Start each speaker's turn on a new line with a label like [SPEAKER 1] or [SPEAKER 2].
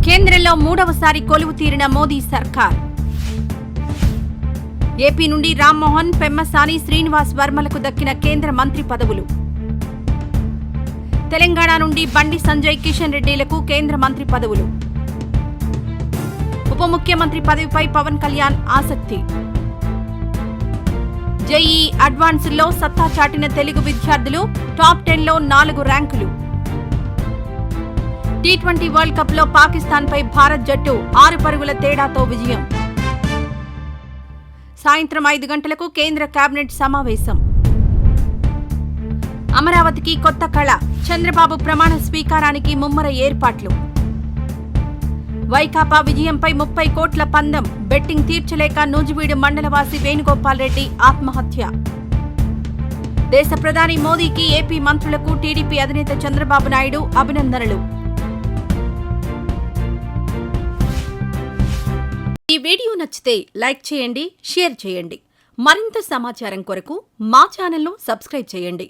[SPEAKER 1] కేంద్రంలో మూడవసారి కొలువు తీరిన మోదీ సర్కార్. ఏపీ నుండి రామ్మోహన్, పెమ్మసాని, శ్రీనివాస్ వర్మలకు దక్కిన కేంద్ర మంత్రి పదవులు. తెలంగాణ నుండి బండి సంజయ్, కిషన్ రెడ్డిలకు కేంద్ర మంత్రి పదవులు. ఉప ముఖ్యమంత్రి పదవిపై పవన్ కళ్యాణ్ ఆసక్తి. జేఈఈ అడ్వాన్స్లో సత్తా చాటిన తెలుగు విద్యార్థులు, టాప్ 10లో 4 ర్యాంకులు. టీ20 వరల్డ్ కప్లో పాకిస్తాన్పై భారత్ జట్టు 6 పరుగుల తేడాతో విజయం. సాయంత్రం 5 గంటలకు కేంద్ర కేబినెట్ సమావేశం. అమరావతికి కొత్త కళ, చంద్రబాబు ప్రమాణ స్వీకారానికి ముమ్మర ఏర్పాట్లు. వైకాపా విజయంపై 30 కోట్ల పందెం, బెట్టింగ్ తీర్చలేక నూజివీడు మండలవాసి వేణుగోపాల్ రెడ్డి ఆత్మహత్య. దేశ ప్రధాని మోదీకి ఏపీ మంత్రులకు టీడీపీ అధినేత చంద్రబాబు నాయుడు అభినందనలు. ఈ వీడియో నచ్చితే లైక్ చేయండి, షేర్ చేయండి. మరింత సమాచారం కొరకు మా ఛానల్ను సబ్స్క్రైబ్ చేయండి.